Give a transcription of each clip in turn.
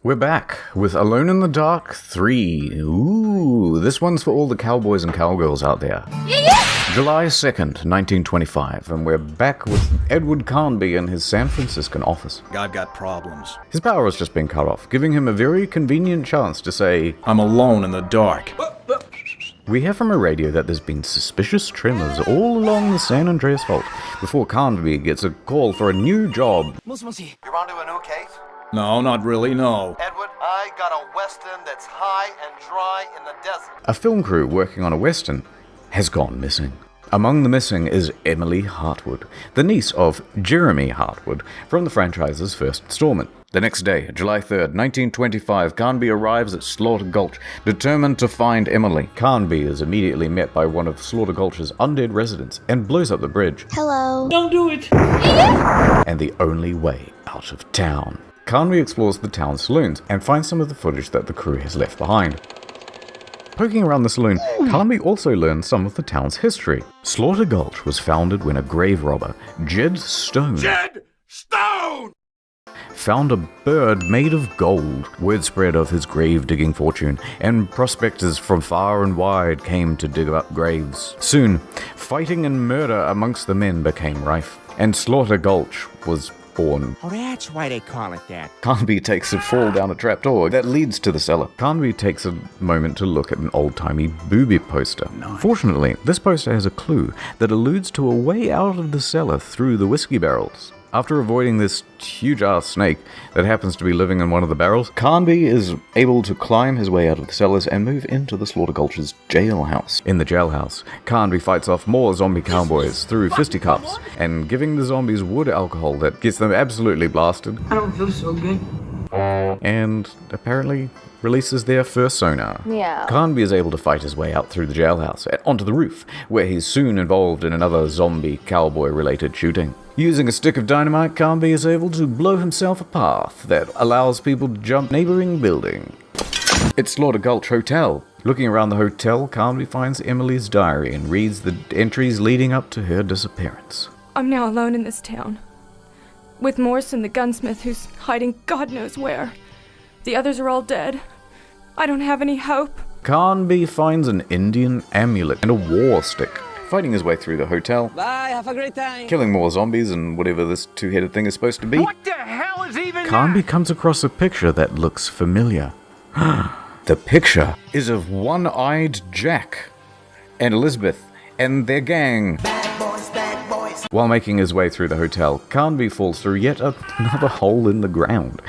We're back with Alone in the Dark 3. Ooh, this one's for all the cowboys and cowgirls out there. July 2nd, 1925, and we're back with Edward Carnby in his San Franciscan office. I've got problems. His power has just been cut off, giving him a very convenient chance to say, I'm alone in the dark. We hear from a radio that there's been suspicious tremors all along the San Andreas Fault before Carnby gets a call for a new job. You're onto a new case? No, not really, no. Edward, I got a western that's high and dry in the desert. A film crew working on a western has gone missing. Among the missing is Emily Hartwood, the niece of Jeremy Hartwood from the franchise's first installment. The next day, July 3rd, 1925, Carnby arrives at Slaughter Gulch, determined to find Emily. Carnby is immediately met by one of Slaughter Gulch's undead residents and blows up the bridge. Hello. Don't do it! And the only way out of town. Carnby explores the town's saloons and finds some of the footage that the crew has left behind. Poking around the saloon, Carnby also learns some of the town's history. Slaughter Gulch was founded when a grave robber, Jed Stone, found a bird made of gold. Word spread of his grave-digging fortune, and prospectors from far and wide came to dig up graves. Soon, fighting and murder amongst the men became rife, and Slaughter Gulch was born. Oh, that's why they call it that. Carnby takes a fall down a trapdoor that leads to the cellar. Carnby takes a moment to look at an old-timey booby poster. Nice. Fortunately, this poster has a clue that alludes to a way out of the cellar through the whiskey barrels. After avoiding this huge-ass snake that happens to be living in one of the barrels, Carnby is able to climb his way out of the cellars and move into the Slaughter Gulch's jailhouse. In the jailhouse, Carnby fights off more zombie cowboys through fisticuffs and giving the zombies wood alcohol that gets them absolutely blasted. I don't feel so good. And apparently releases their first sonar. Yeah. Carnby is able to fight his way out through the jailhouse and onto the roof, where he's soon involved in another zombie cowboy-related shooting. Using a stick of dynamite, Carnby is able to blow himself a path that allows people to jump neighboring building. It's Slaughter Gulch Hotel. Looking around the hotel, Carnby finds Emily's diary and reads the entries leading up to her disappearance. I'm now alone in this town, with Morrison the gunsmith who's hiding God knows where. The others are all dead. I don't have any hope. Carnby finds an Indian amulet and a war stick, fighting his way through the hotel. Bye, have a great time. Killing more zombies and whatever this two-headed thing is supposed to be. What the hell is even Carnby comes across a picture that looks familiar. The picture is of One-Eyed Jack and Elizabeth and their gang. Bad boys. While making his way through the hotel, Carnby falls through yet another hole in the ground.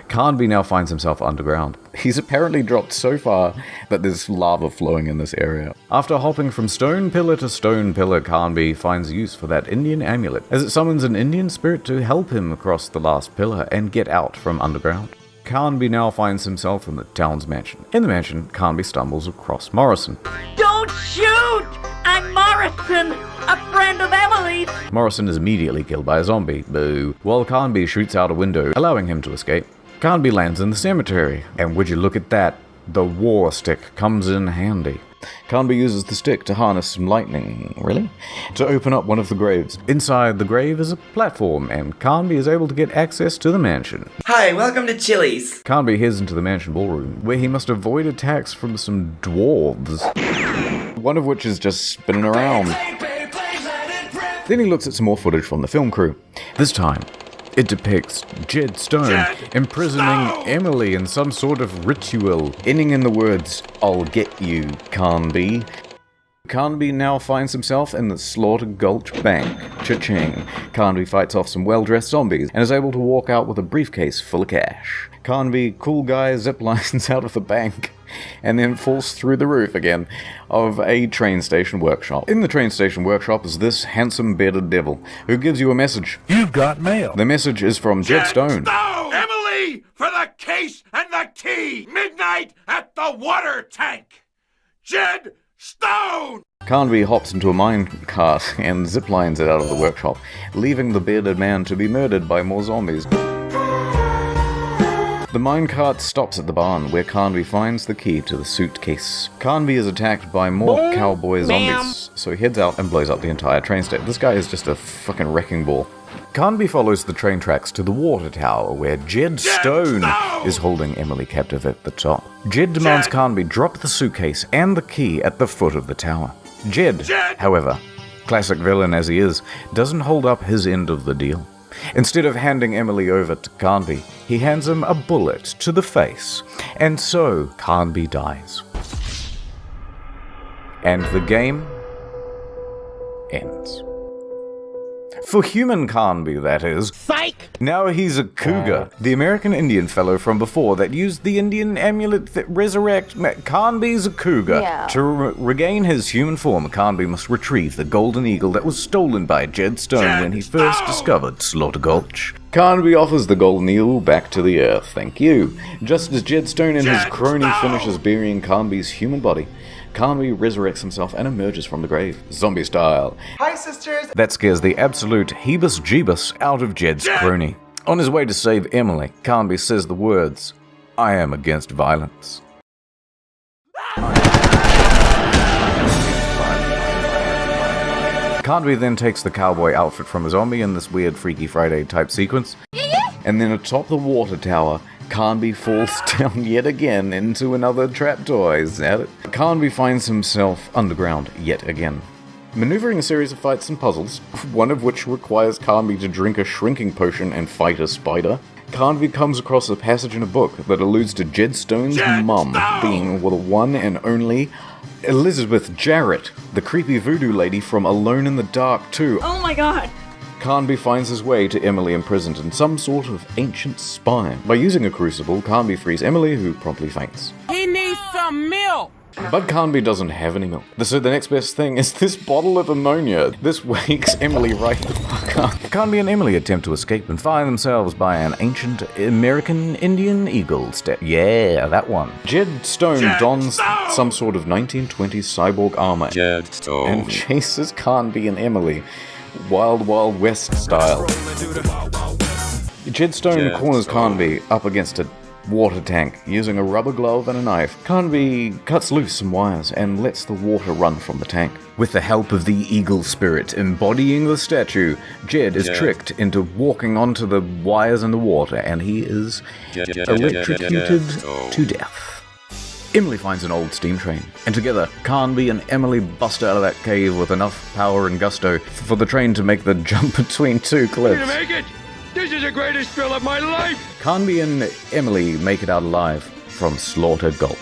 Carnby now finds himself underground. He's apparently dropped so far that there's lava flowing in this area. After hopping from stone pillar to stone pillar, Carnby finds use for that Indian amulet, as it summons an Indian spirit to help him across the last pillar and get out from underground. Carnby now finds himself in the town's mansion. In the mansion, Carnby stumbles across Morrison. Don't shoot! I'm Morrison, a friend of Emily's. Morrison is immediately killed by a zombie, boo, while Carnby shoots out a window, allowing him to escape. Carnby lands in the cemetery, and would you look at that, the war stick comes in handy. Carnby uses the stick to harness some lightning, to open up one of the graves. Inside the grave is a platform, and Carnby is able to get access to the mansion. Hi, welcome to Chili's. Carnby heads into the mansion ballroom, where he must avoid attacks from some dwarves, one of which is just spinning around. Then he looks at some more footage from the film crew. This time, it depicts Jed Stone imprisoning Emily in some sort of ritual, ending in the words, "I'll get you, Carnby." Carnby now finds himself in the Slaughter Gulch Bank. Cha-ching. Carnby fights off some well-dressed zombies and is able to walk out with a briefcase full of cash. Carnby, cool guy, ziplines out of the bank and then falls through the roof again of a train station workshop. In the train station workshop is this handsome bearded devil who gives you a message. You've got mail. The message is from Jed Stone. Emily, for the case and the key! Midnight at the water tank! Jed Stone! Carnby hops into a mine cart and ziplines it out of the workshop, leaving the bearded man to be murdered by more zombies. The minecart stops at the barn, where Carnby finds the key to the suitcase. Carnby is attacked by more cowboy zombies, so he heads out and blows up the entire train station. This guy is just a fucking wrecking ball. Carnby follows the train tracks to the water tower, where Jed Stone is holding Emily captive at the top. Jed demands Carnby drop the suitcase and the key at the foot of the tower. Jed, however, classic villain as he is, doesn't hold up his end of the deal. Instead of handing Emily over to Carnby, he hands him a bullet to the face, and so Carnby dies. And the game ends. For human Carnby, that is. Psych! Now he's a cougar. The American Indian fellow from before that used the Indian amulet that resurrect. Carnby's a cougar. Yeah. To regain his human form, Carnby must retrieve the golden eagle that was stolen by Jed Stone when he first discovered Slaughter Gulch. Carnby offers the golden eagle back to the earth, thank you. Just as Jed Stone and his crony finishes burying Carnby's human body, Carnby resurrects himself and emerges from the grave, zombie style. Hi, sisters. That scares the absolute Hebus-Jeebus out of Jed's crony. On his way to save Emily, Carnby says the words, "I am against violence." Carnby then takes the cowboy outfit from a zombie in this weird Freaky Friday type sequence, and then atop the water tower, Carnby falls down yet again into another trapdoor. Is that it? Carnby finds himself underground yet again, maneuvering a series of fights and puzzles, one of which requires Carnby to drink a shrinking potion and fight a spider. Carnby comes across a passage in a book that alludes to Jed Stone's mum being the one and only Elizabeth Jarrett, the creepy voodoo lady from Alone in the Dark 2. Oh my god. Carnby finds his way to Emily imprisoned in some sort of ancient spire. By using a crucible, Carnby frees Emily, who promptly faints. He needs some milk! But Carnby doesn't have any milk. So the next best thing is this bottle of ammonia. This wakes Emily right the fuck up. Carnby and Emily attempt to escape and find themselves by an ancient American Indian eagle Yeah, that one. Jed Stone dons some sort of 1920s cyborg armor and chases Carnby and Emily Wild Wild West style. Jed Stone corners Carnby up against a water tank using a rubber glove and a knife. Carnby cuts loose some wires and lets the water run from the tank. With the help of the eagle spirit embodying the statue, Jed is tricked into walking onto the wires in the water, and he is electrocuted to death. Emily finds an old steam train, and together, Carnby and Emily bust out of that cave with enough power and gusto for the train to make the jump between two cliffs. Make it! This is the greatest thrill of my life! Carnby and Emily make it out alive from Slaughter Gulch.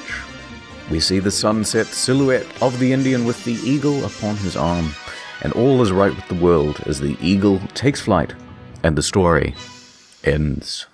We see the sunset silhouette of the Indian with the eagle upon his arm, and all is right with the world as the eagle takes flight, and the story ends.